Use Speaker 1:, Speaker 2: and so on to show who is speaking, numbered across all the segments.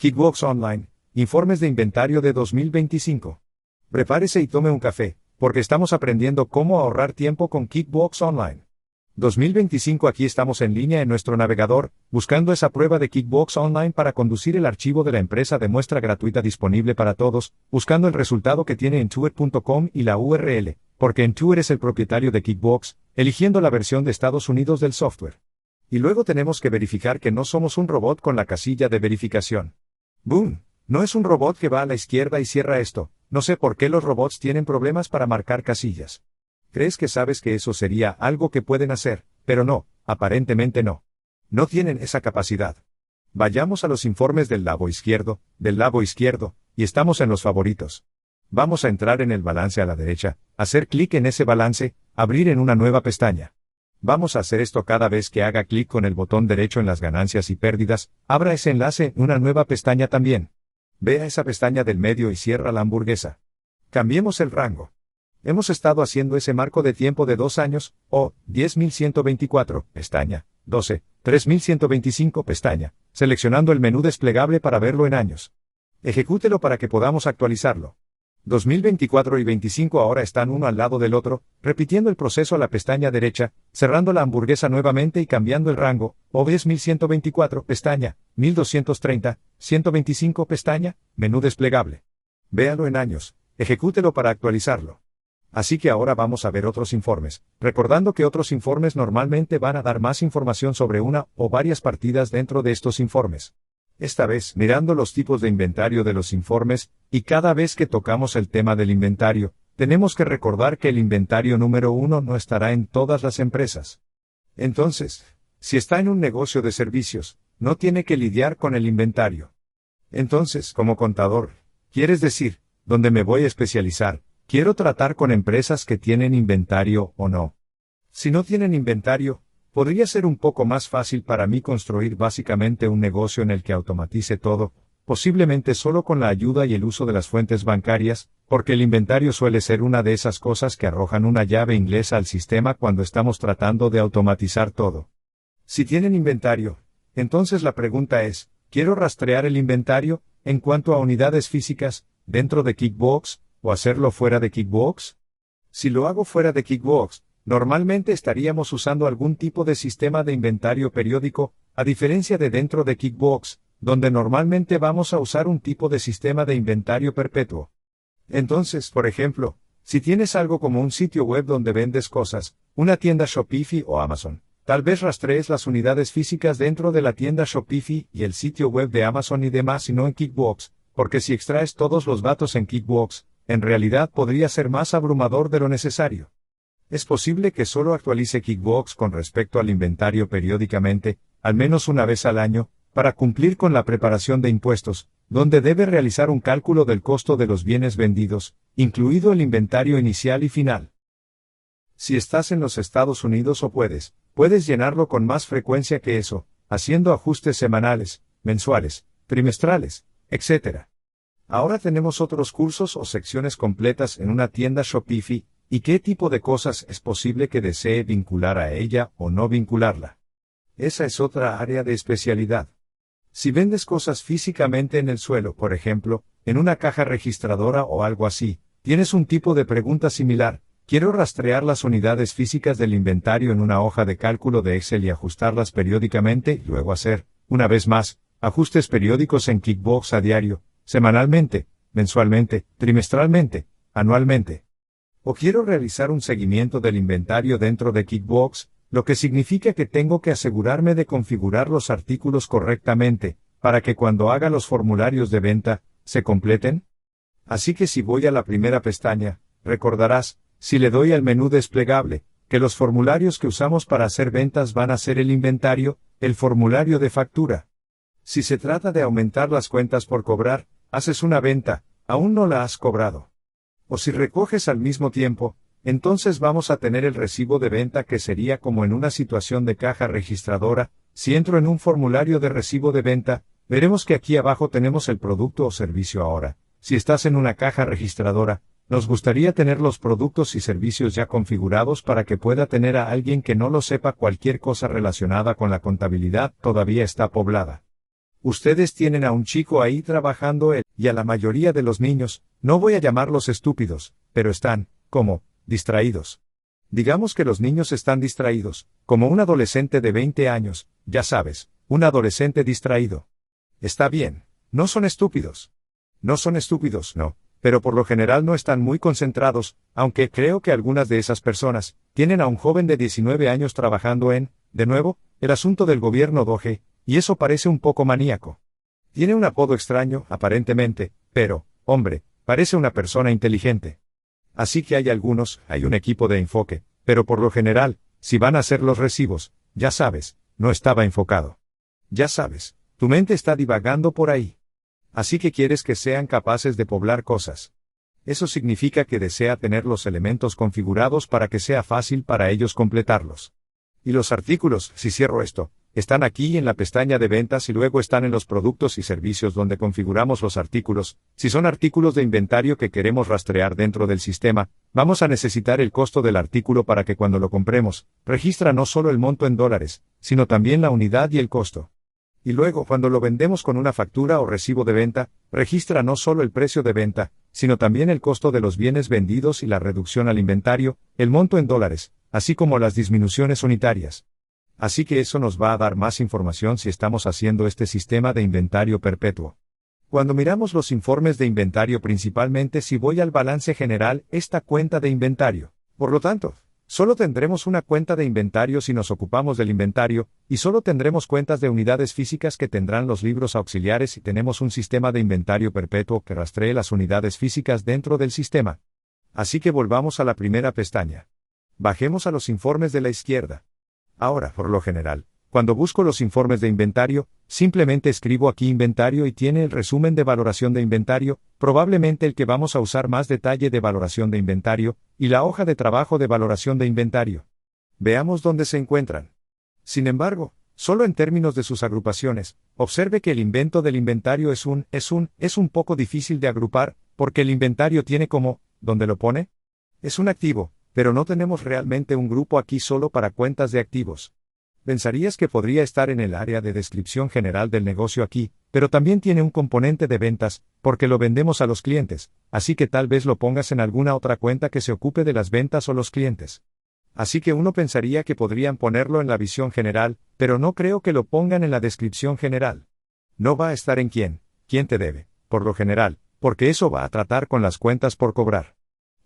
Speaker 1: Kickbox Online, informes de inventario de 2025. Prepárese y tome un café, porque estamos aprendiendo cómo ahorrar tiempo con Kickbox Online. 2025. Aquí estamos en línea en nuestro navegador, buscando esa prueba de Kickbox Online para conducir el archivo de la empresa de muestra gratuita disponible para todos, buscando el resultado que tiene Intuit.com y la URL, porque Intuit es el propietario de Kickbox, eligiendo la versión de Estados Unidos del software. Y luego tenemos que verificar que no somos un robot con la casilla de verificación. ¡Boom! No es un robot que va a la izquierda y cierra esto. No sé por qué los robots tienen problemas para marcar casillas. ¿Crees que sabes que eso sería algo que pueden hacer? Pero no, aparentemente no. No tienen esa capacidad. Vayamos a los informes del lado izquierdo, y estamos en los favoritos. Vamos a entrar en el balance a la derecha, hacer clic en ese balance, abrir en una nueva pestaña. Vamos a hacer esto cada vez que haga clic con el botón derecho en las ganancias y pérdidas, abra ese enlace en una nueva pestaña también. Ve a esa pestaña del medio y cierra la hamburguesa. Cambiemos el rango. Hemos estado haciendo ese marco de tiempo de 2 años, 10.124, pestaña, 12, 3.125, pestaña, seleccionando el menú desplegable para verlo en años. Ejecútelo para que podamos actualizarlo. 2024 y 25 ahora están uno al lado del otro, repitiendo el proceso a la pestaña derecha, cerrando la hamburguesa nuevamente y cambiando el rango, 10.124, pestaña, 1.230, 125, pestaña, menú desplegable. Véalo en años, ejecútelo para actualizarlo. Así que ahora vamos a ver otros informes, recordando que otros informes normalmente van a dar más información sobre una o varias partidas dentro de estos informes. Esta vez, mirando los tipos de inventario de los informes, y cada vez que tocamos el tema del inventario, tenemos que recordar que el inventario número 1 no estará en todas las empresas. Entonces, si está en un negocio de servicios, no tiene que lidiar con el inventario. Entonces, como contador, ¿quieres decir, dónde me voy a especializar? ¿Quiero tratar con empresas que tienen inventario o no? Si no tienen inventario, podría ser un poco más fácil para mí construir básicamente un negocio en el que automatice todo, posiblemente solo con la ayuda y el uso de las fuentes bancarias, porque el inventario suele ser una de esas cosas que arrojan una llave inglesa al sistema cuando estamos tratando de automatizar todo. Si tienen inventario, entonces la pregunta es, ¿quiero rastrear el inventario, en cuanto a unidades físicas, dentro de Kickbox, o hacerlo fuera de Kickbox? Si lo hago fuera de Kickbox, normalmente estaríamos usando algún tipo de sistema de inventario periódico, a diferencia de dentro de Kickbox, donde normalmente vamos a usar un tipo de sistema de inventario perpetuo. Entonces, por ejemplo, si tienes algo como un sitio web donde vendes cosas, una tienda Shopify o Amazon, tal vez rastrees las unidades físicas dentro de la tienda Shopify y el sitio web de Amazon y demás y no en Kickbox, porque si extraes todos los datos en Kickbox, en realidad podría ser más abrumador de lo necesario. Es posible que solo actualice Kickbox con respecto al inventario periódicamente, al menos una vez al año, para cumplir con la preparación de impuestos, donde debe realizar un cálculo del costo de los bienes vendidos, incluido el inventario inicial y final. Si estás en los Estados Unidos o puedes llenarlo con más frecuencia que eso, haciendo ajustes semanales, mensuales, trimestrales, etc. Ahora tenemos otros cursos o secciones completas en una tienda Shopify, y qué tipo de cosas es posible que desee vincular a ella o no vincularla. Esa es otra área de especialidad. Si vendes cosas físicamente en el suelo, por ejemplo, en una caja registradora o algo así, tienes un tipo de pregunta similar, quiero rastrear las unidades físicas del inventario en una hoja de cálculo de Excel y ajustarlas periódicamente y luego hacer, una vez más, ajustes periódicos en Kickbox a diario, semanalmente, mensualmente, trimestralmente, anualmente. O quiero realizar un seguimiento del inventario dentro de Kickbox, lo que significa que tengo que asegurarme de configurar los artículos correctamente, para que cuando haga los formularios de venta, se completen. Así que si voy a la primera pestaña, recordarás, si le doy al menú desplegable, que los formularios que usamos para hacer ventas van a ser el inventario, el formulario de factura. Si se trata de aumentar las cuentas por cobrar, haces una venta, aún no la has cobrado. O si recoges al mismo tiempo, entonces vamos a tener el recibo de venta que sería como en una situación de caja registradora. Si entro en un formulario de recibo de venta, veremos que aquí abajo tenemos el producto o servicio ahora. Si estás en una caja registradora, nos gustaría tener los productos y servicios ya configurados para que pueda tener a alguien que no lo sepa. Cualquier cosa relacionada con la contabilidad todavía está poblada. Ustedes tienen a un chico ahí trabajando y a la mayoría de los niños, no voy a llamarlos estúpidos, pero están, como, distraídos. Digamos que los niños están distraídos, como un adolescente de 20 años, ya sabes, un adolescente distraído. Está bien, no son estúpidos. No son estúpidos, no, pero por lo general no están muy concentrados, aunque creo que algunas de esas personas tienen a un joven de 19 años trabajando de nuevo, el asunto del gobierno Doge, y eso parece un poco maníaco. Tiene un apodo extraño, aparentemente, pero, hombre, parece una persona inteligente. Así que hay un equipo de enfoque, pero por lo general, si van a hacer los recibos, ya sabes, no estaba enfocado. Ya sabes, tu mente está divagando por ahí. Así que quieres que sean capaces de poblar cosas. Eso significa que desea tener los elementos configurados para que sea fácil para ellos completarlos. Y los artículos, si cierro esto, están aquí en la pestaña de ventas y luego están en los productos y servicios donde configuramos los artículos. Si son artículos de inventario que queremos rastrear dentro del sistema, vamos a necesitar el costo del artículo para que cuando lo compremos, registra no solo el monto en dólares, sino también la unidad y el costo. Y luego cuando lo vendemos con una factura o recibo de venta, registra no solo el precio de venta, sino también el costo de los bienes vendidos y la reducción al inventario, el monto en dólares, así como las disminuciones unitarias. Así que eso nos va a dar más información si estamos haciendo este sistema de inventario perpetuo. Cuando miramos los informes de inventario, principalmente si voy al balance general, esta cuenta de inventario. Por lo tanto, solo tendremos una cuenta de inventario si nos ocupamos del inventario, y solo tendremos cuentas de unidades físicas que tendrán los libros auxiliares si tenemos un sistema de inventario perpetuo que rastree las unidades físicas dentro del sistema. Así que volvamos a la primera pestaña. Bajemos a los informes de la izquierda. Ahora, por lo general, cuando busco los informes de inventario, simplemente escribo aquí inventario y tiene el resumen de valoración de inventario, probablemente el que vamos a usar más detalle de valoración de inventario, y la hoja de trabajo de valoración de inventario. Veamos dónde se encuentran. Sin embargo, solo en términos de sus agrupaciones, observe que el invento del inventario es un poco difícil de agrupar, porque el inventario tiene como, ¿dónde lo pone? Es un activo, pero no tenemos realmente un grupo aquí solo para cuentas de activos. Pensarías que podría estar en el área de descripción general del negocio aquí, pero también tiene un componente de ventas, porque lo vendemos a los clientes, así que tal vez lo pongas en alguna otra cuenta que se ocupe de las ventas o los clientes. Así que uno pensaría que podrían ponerlo en la visión general, pero no creo que lo pongan en la descripción general. No va a estar en quién te debe, por lo general, porque eso va a tratar con las cuentas por cobrar.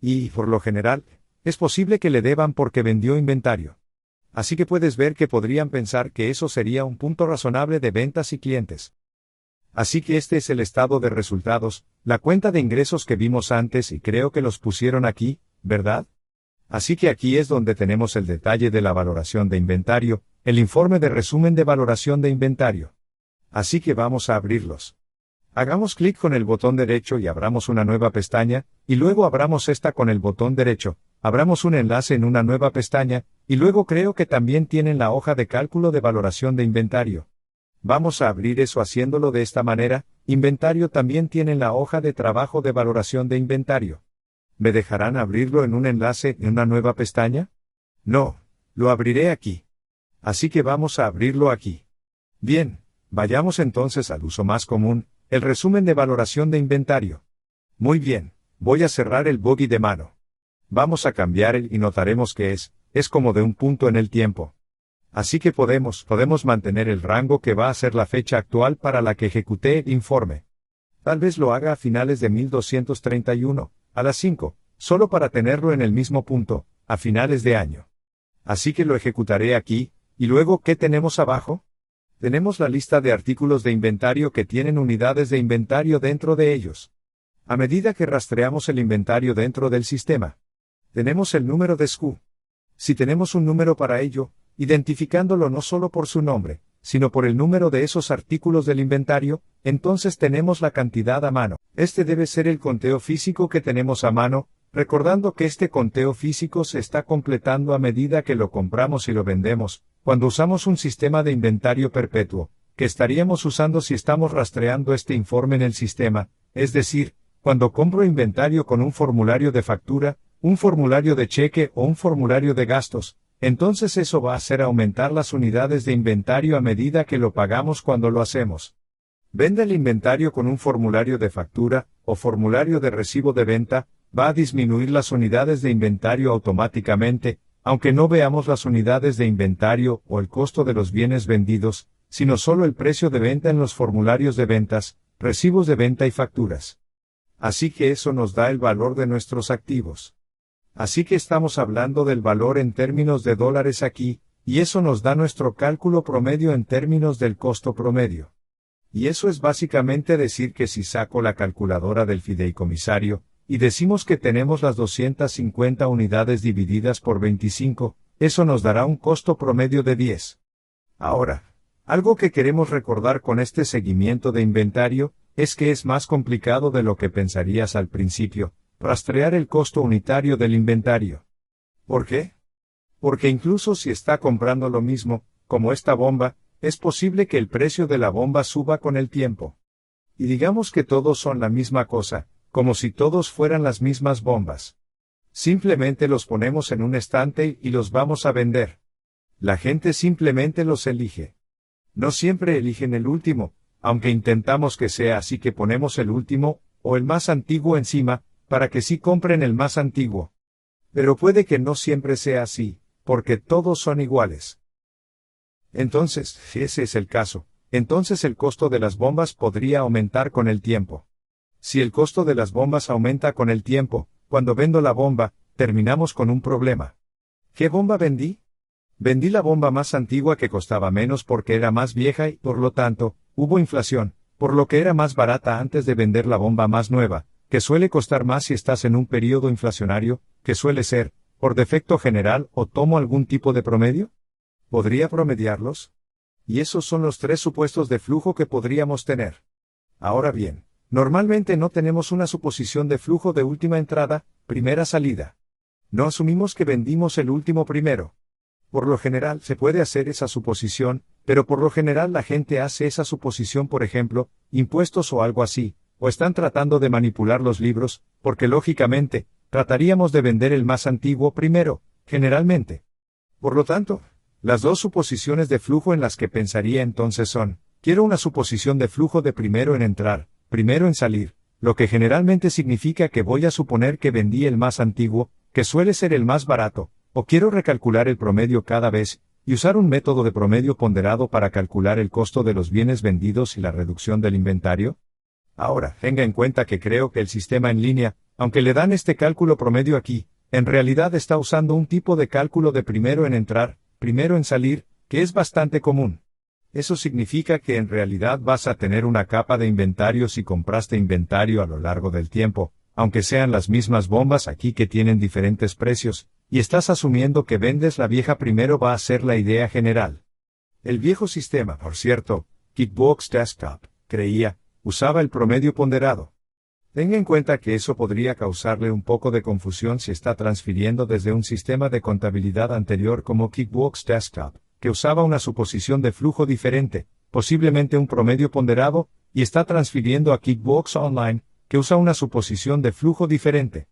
Speaker 1: Y, por lo general, es posible que le deban porque vendió inventario. Así que puedes ver que podrían pensar que eso sería un punto razonable de ventas y clientes. Así que este es el estado de resultados, la cuenta de ingresos que vimos antes y creo que los pusieron aquí, ¿verdad? Así que aquí es donde tenemos el detalle de la valoración de inventario, el informe de resumen de valoración de inventario. Así que vamos a abrirlos. Hagamos clic con el botón derecho y abramos una nueva pestaña, y luego abramos esta con el botón derecho. Abramos un enlace en una nueva pestaña, y luego creo que también tienen la hoja de cálculo de valoración de inventario. Vamos a abrir eso haciéndolo de esta manera. Inventario también tienen la hoja de trabajo de valoración de inventario. ¿Me dejarán abrirlo en un enlace en una nueva pestaña? No, lo abriré aquí. Así que vamos a abrirlo aquí. Bien, vayamos entonces al uso más común, el resumen de valoración de inventario. Muy bien, voy a cerrar el bogey de mano. Vamos a cambiar y notaremos que es como de un punto en el tiempo. Así que podemos mantener el rango que va a ser la fecha actual para la que ejecuté el informe. Tal vez lo haga a finales de 1231, a las 5, solo para tenerlo en el mismo punto, a finales de año. Así que lo ejecutaré aquí, y luego ¿qué tenemos abajo? Tenemos la lista de artículos de inventario que tienen unidades de inventario dentro de ellos. A medida que rastreamos el inventario dentro del sistema, tenemos el número de SKU. Si tenemos un número para ello, identificándolo no solo por su nombre, sino por el número de esos artículos del inventario, entonces tenemos la cantidad a mano. Este debe ser el conteo físico que tenemos a mano, recordando que este conteo físico se está completando a medida que lo compramos y lo vendemos, cuando usamos un sistema de inventario perpetuo, que estaríamos usando si estamos rastreando este informe en el sistema, es decir, cuando compro inventario con un formulario de factura, un formulario de cheque o un formulario de gastos, entonces eso va a hacer aumentar las unidades de inventario a medida que lo pagamos cuando lo hacemos. Venda el inventario con un formulario de factura, o formulario de recibo de venta, va a disminuir las unidades de inventario automáticamente, aunque no veamos las unidades de inventario o el costo de los bienes vendidos, sino solo el precio de venta en los formularios de ventas, recibos de venta y facturas. Así que eso nos da el valor de nuestros activos. Así que estamos hablando del valor en términos de dólares aquí, y eso nos da nuestro cálculo promedio en términos del costo promedio. Y eso es básicamente decir que si saco la calculadora del fideicomisario, y decimos que tenemos las 250 unidades divididas por 25, eso nos dará un costo promedio de 10. Ahora, algo que queremos recordar con este seguimiento de inventario, es que es más complicado de lo que pensarías al principio, rastrear el costo unitario del inventario. ¿Por qué? Porque incluso si está comprando lo mismo, como esta bomba, es posible que el precio de la bomba suba con el tiempo. Y digamos que todos son la misma cosa, como si todos fueran las mismas bombas. Simplemente los ponemos en un estante y los vamos a vender. La gente simplemente los elige. No siempre eligen el último, aunque intentamos que sea así que ponemos el último, o el más antiguo encima, para que sí compren el más antiguo. Pero puede que no siempre sea así, porque todos son iguales. Entonces, si ese es el caso, entonces el costo de las bombas podría aumentar con el tiempo. Si el costo de las bombas aumenta con el tiempo, cuando vendo la bomba, terminamos con un problema. ¿Qué bomba vendí? Vendí la bomba más antigua que costaba menos porque era más vieja y, por lo tanto, hubo inflación, por lo que era más barata antes de vender la bomba más nueva, que suele costar más si estás en un periodo inflacionario, que suele ser, por defecto general, o tomo algún tipo de promedio. ¿Podría promediarlos? Y esos son los tres supuestos de flujo que podríamos tener. Ahora bien, normalmente no tenemos una suposición de flujo de última entrada, primera salida. No asumimos que vendimos el último primero. Por lo general se puede hacer esa suposición, pero por lo general la gente hace esa suposición, por ejemplo, impuestos o algo así, o están tratando de manipular los libros, porque lógicamente, trataríamos de vender el más antiguo primero, generalmente. Por lo tanto, las dos suposiciones de flujo en las que pensaría entonces son, quiero una suposición de flujo de primero en entrar, primero en salir, lo que generalmente significa que voy a suponer que vendí el más antiguo, que suele ser el más barato, o quiero recalcular el promedio cada vez, y usar un método de promedio ponderado para calcular el costo de los bienes vendidos y la reducción del inventario. Ahora, tenga en cuenta que creo que el sistema en línea, aunque le dan este cálculo promedio aquí, en realidad está usando un tipo de cálculo de primero en entrar, primero en salir, que es bastante común. Eso significa que en realidad vas a tener una capa de inventario si compraste inventario a lo largo del tiempo, aunque sean las mismas bombas aquí que tienen diferentes precios, y estás asumiendo que vendes la vieja primero va a ser la idea general. El viejo sistema, por cierto, Kickbox Desktop, usaba el promedio ponderado. Tenga en cuenta que eso podría causarle un poco de confusión si está transfiriendo desde un sistema de contabilidad anterior como Kickbox Desktop, que usaba una suposición de flujo diferente, posiblemente un promedio ponderado, y está transfiriendo a Kickbox Online, que usa una suposición de flujo diferente.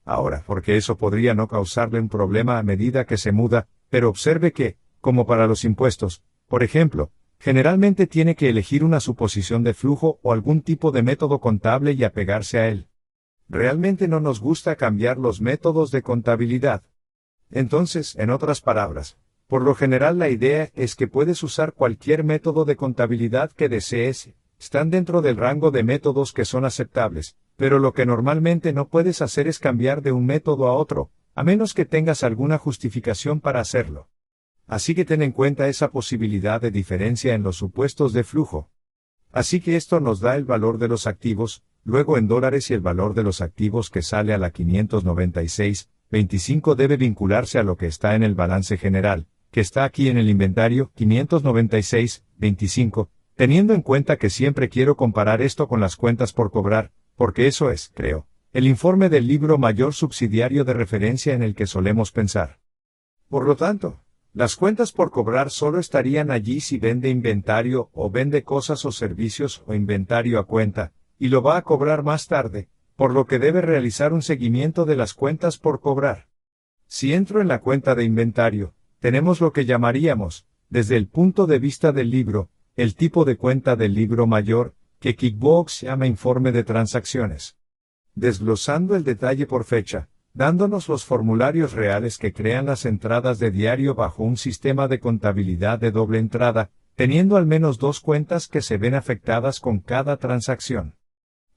Speaker 1: Ahora, porque eso podría no causarle un problema a medida que se muda, pero observe que, como para los impuestos, por ejemplo, generalmente tiene que elegir una suposición de flujo o algún tipo de método contable y apegarse a él. Realmente no nos gusta cambiar los métodos de contabilidad. Entonces, en otras palabras, por lo general la idea es que puedes usar cualquier método de contabilidad que desees, están dentro del rango de métodos que son aceptables, pero lo que normalmente no puedes hacer es cambiar de un método a otro, a menos que tengas alguna justificación para hacerlo. Así que ten en cuenta esa posibilidad de diferencia en los supuestos de flujo. Así que esto nos da el valor de los activos, luego en dólares y el valor de los activos que sale a la 596.25 debe vincularse a lo que está en el balance general, que está aquí en el inventario, 596.25, teniendo en cuenta que siempre quiero comparar esto con las cuentas por cobrar, porque eso es, creo, el informe del libro mayor subsidiario de referencia en el que solemos pensar. Por lo tanto, las cuentas por cobrar solo estarían allí si vende inventario o vende cosas o servicios o inventario a cuenta, y lo va a cobrar más tarde, por lo que debe realizar un seguimiento de las cuentas por cobrar. Si entro en la cuenta de inventario, tenemos lo que llamaríamos, desde el punto de vista del libro, el tipo de cuenta del libro mayor, que Kickbox llama informe de transacciones. Desglosando el detalle por fecha, dándonos los formularios reales que crean las entradas de diario bajo un sistema de contabilidad de doble entrada, teniendo al menos dos cuentas que se ven afectadas con cada transacción.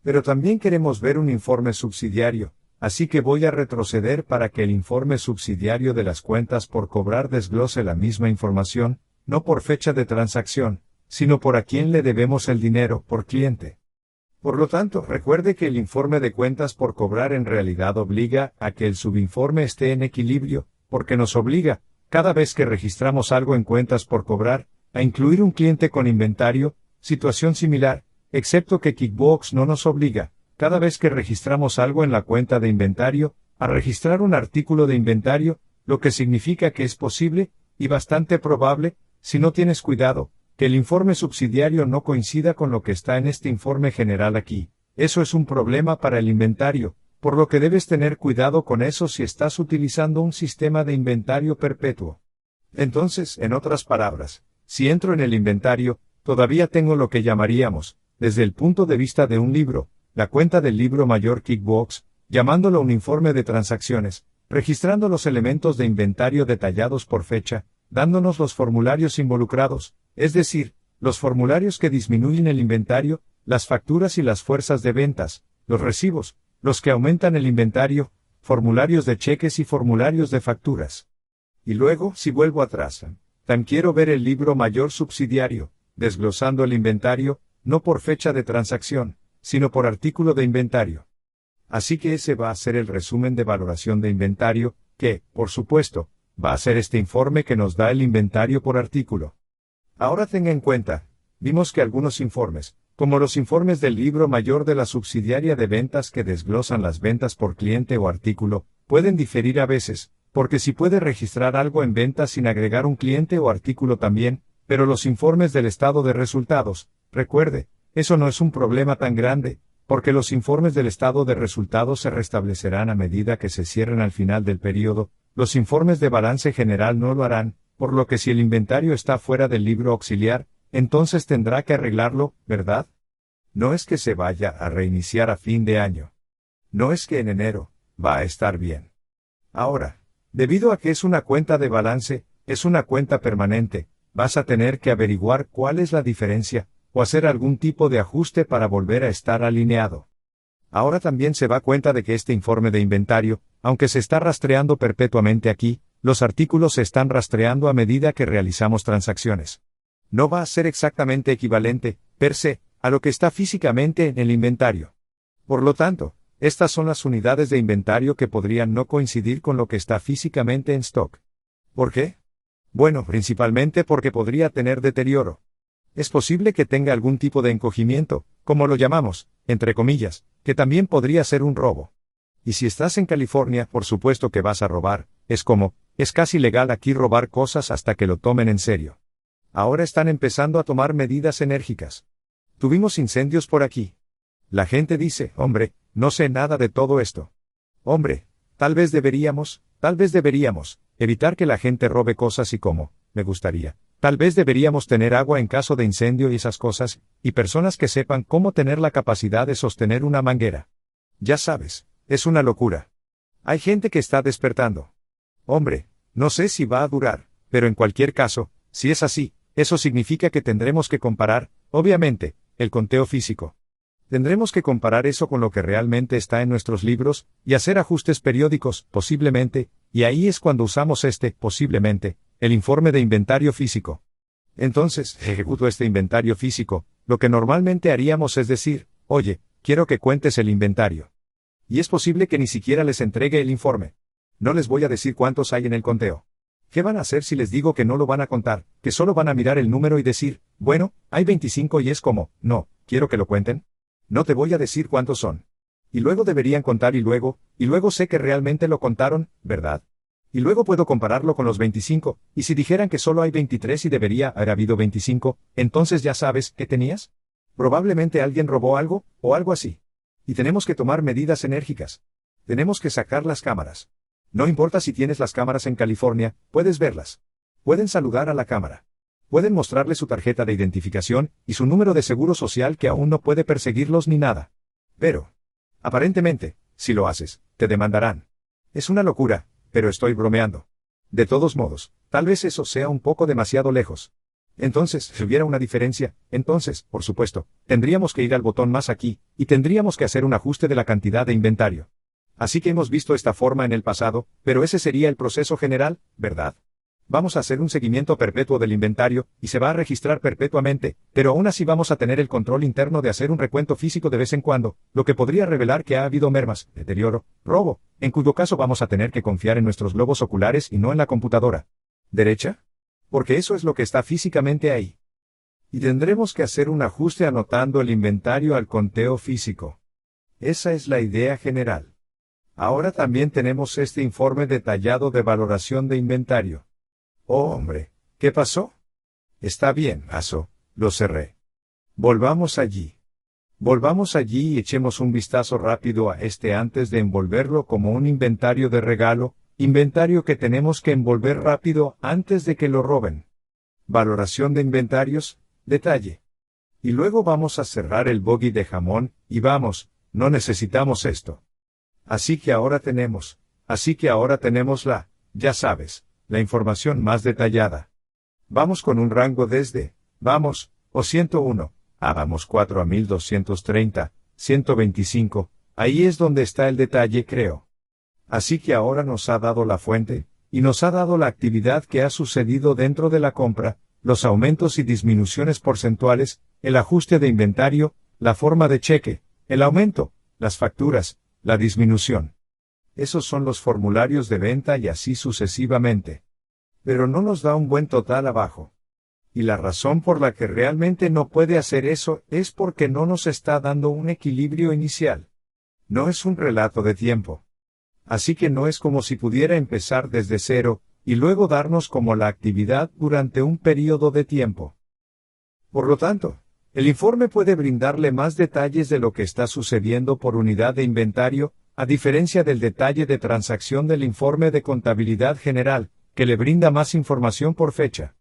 Speaker 1: Pero también queremos ver un informe subsidiario, así que voy a retroceder para que el informe subsidiario de las cuentas por cobrar desglose la misma información, no por fecha de transacción, sino por a quién le debemos el dinero por cliente. Por lo tanto, recuerde que el informe de cuentas por cobrar en realidad obliga a que el subinforme esté en equilibrio, porque nos obliga, cada vez que registramos algo en cuentas por cobrar, a incluir un cliente con inventario, situación similar, excepto que Kickbox no nos obliga, cada vez que registramos algo en la cuenta de inventario, a registrar un artículo de inventario, lo que significa que es posible, y bastante probable, si no tienes cuidado, que el informe subsidiario no coincida con lo que está en este informe general aquí. Eso es un problema para el inventario, por lo que debes tener cuidado con eso si estás utilizando un sistema de inventario perpetuo. Entonces, en otras palabras, si entro en el inventario, todavía tengo lo que llamaríamos, desde el punto de vista de un libro, la cuenta del libro mayor Kickbox, llamándolo un informe de transacciones, registrando los elementos de inventario detallados por fecha, dándonos los formularios involucrados, es decir, los formularios que disminuyen el inventario, las facturas y las fuerzas de ventas, los recibos, los que aumentan el inventario, formularios de cheques y formularios de facturas. Y luego, si vuelvo atrás, tan quiero ver el libro mayor subsidiario, desglosando el inventario, no por fecha de transacción, sino por artículo de inventario. Así que ese va a ser el resumen de valoración de inventario, que, por supuesto, va a ser este informe que nos da el inventario por artículo. Ahora tenga en cuenta, vimos que algunos informes, como los informes del libro mayor de la subsidiaria de ventas que desglosan las ventas por cliente o artículo, pueden diferir a veces, porque si puede registrar algo en ventas sin agregar un cliente o artículo también, pero los informes del estado de resultados, recuerde, eso no es un problema tan grande, porque los informes del estado de resultados se restablecerán a medida que se cierren al final del periodo, los informes de balance general no lo harán, por lo que si el inventario está fuera del libro auxiliar, entonces tendrá que arreglarlo, ¿verdad? No es que se vaya a reiniciar a fin de año. No es que en enero va a estar bien. Ahora, debido a que es una cuenta de balance, es una cuenta permanente, vas a tener que averiguar cuál es la diferencia, o hacer algún tipo de ajuste para volver a estar alineado. Ahora también se da cuenta de que este informe de inventario, aunque se está rastreando perpetuamente aquí, los artículos se están rastreando a medida que realizamos transacciones. No va a ser exactamente equivalente, per se, a lo que está físicamente en el inventario. Por lo tanto, estas son las unidades de inventario que podrían no coincidir con lo que está físicamente en stock. ¿Por qué? Bueno, principalmente porque podría tener deterioro. Es posible que tenga algún tipo de encogimiento, como lo llamamos, entre comillas, que también podría ser un robo. Y si estás en California, por supuesto que vas a robar, es casi legal aquí robar cosas hasta que lo tomen en serio. Ahora están empezando a tomar medidas enérgicas. Tuvimos incendios por aquí. La gente dice, hombre, no sé nada de todo esto. Hombre, tal vez deberíamos, evitar que la gente robe cosas y me gustaría. Tal vez deberíamos tener agua en caso de incendio y esas cosas, y personas que sepan cómo tener la capacidad de sostener una manguera. Ya sabes, es una locura. Hay gente que está despertando. Hombre, no sé si va a durar, pero en cualquier caso, si es así, eso significa que tendremos que comparar, obviamente, el conteo físico. Tendremos que comparar eso con lo que realmente está en nuestros libros, y hacer ajustes periódicos, posiblemente, y ahí es cuando usamos posiblemente, el informe de inventario físico. Entonces, ejecuto este inventario físico, lo que normalmente haríamos es decir, oye, quiero que cuentes el inventario. Y es posible que ni siquiera les entregue el informe. No les voy a decir cuántos hay en el conteo. ¿Qué van a hacer si les digo que no lo van a contar, que solo van a mirar el número y decir, bueno, hay 25 y es no, quiero que lo cuenten? No te voy a decir cuántos son. Y luego deberían contar y luego sé que realmente lo contaron, ¿verdad? Y luego puedo compararlo con los 25, y si dijeran que solo hay 23 y debería haber habido 25, entonces ya sabes, ¿qué tenías? Probablemente alguien robó algo, o algo así. Y tenemos que tomar medidas enérgicas. Tenemos que sacar las cámaras. No importa si tienes las cámaras en California, puedes verlas. Pueden saludar a la cámara. Pueden mostrarle su tarjeta de identificación y su número de seguro social que aún no puede perseguirlos ni nada. Pero, aparentemente, si lo haces, te demandarán. Es una locura, pero estoy bromeando. De todos modos, tal vez eso sea un poco demasiado lejos. Entonces, si hubiera una diferencia, entonces, por supuesto, tendríamos que ir al botón más aquí, y tendríamos que hacer un ajuste de la cantidad de inventario. Así que hemos visto esta forma en el pasado, pero ese sería el proceso general, ¿verdad? Vamos a hacer un seguimiento perpetuo del inventario, y se va a registrar perpetuamente, pero aún así vamos a tener el control interno de hacer un recuento físico de vez en cuando, lo que podría revelar que ha habido mermas, deterioro, robo, en cuyo caso vamos a tener que confiar en nuestros globos oculares y no en la computadora. ¿Derecha? Porque eso es lo que está físicamente ahí. Y tendremos que hacer un ajuste anotando el inventario al conteo físico. Esa es la idea general. Ahora también tenemos este informe detallado de valoración de inventario. Oh, hombre, ¿qué pasó? Está bien, Aso, lo cerré. Volvamos allí. Volvamos allí y echemos un vistazo rápido a este antes de envolverlo como un inventario de regalo, inventario que tenemos que envolver rápido antes de que lo roben. Valoración de inventarios, detalle. Y luego vamos a cerrar el bogey de jamón, y vamos, no necesitamos esto. Así que ahora tenemos ya sabes, la información más detallada. Vamos con un rango desde, 101, vamos 4 a 1230, 125, ahí es donde está el detalle creo. Así que ahora nos ha dado la fuente, y nos ha dado la actividad que ha sucedido dentro de la compra, los aumentos y disminuciones porcentuales, el ajuste de inventario, la forma de cheque, el aumento, las facturas, la disminución. Esos son los formularios de venta y así sucesivamente. Pero no nos da un buen total abajo. Y la razón por la que realmente no puede hacer eso es porque no nos está dando un equilibrio inicial. No es un relato de tiempo. Así que no es como si pudiera empezar desde cero, y luego darnos como la actividad durante un periodo de tiempo. Por lo tanto, el informe puede brindarle más detalles de lo que está sucediendo por unidad de inventario, a diferencia del detalle de transacción del informe de contabilidad general, que le brinda más información por fecha.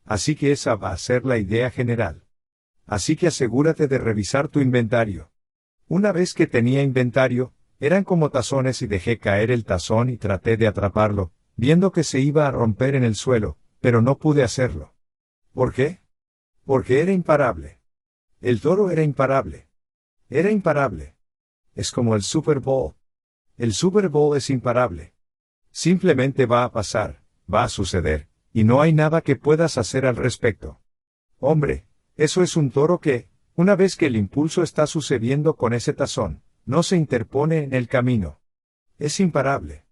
Speaker 1: Así que esa va a ser la idea general. Así que asegúrate de revisar tu inventario. Una vez que tenía inventario, eran como tazones y dejé caer el tazón y traté de atraparlo, viendo que se iba a romper en el suelo, pero no pude hacerlo. ¿Por qué? Porque era imparable. El toro era imparable. Era imparable. Es como el Super Bowl. El Super Bowl es imparable. Simplemente va a pasar, va a suceder, y no hay nada que puedas hacer al respecto. Hombre, eso es un toro que, una vez que el impulso está sucediendo con ese tazón, no se interpone en el camino. Es imparable.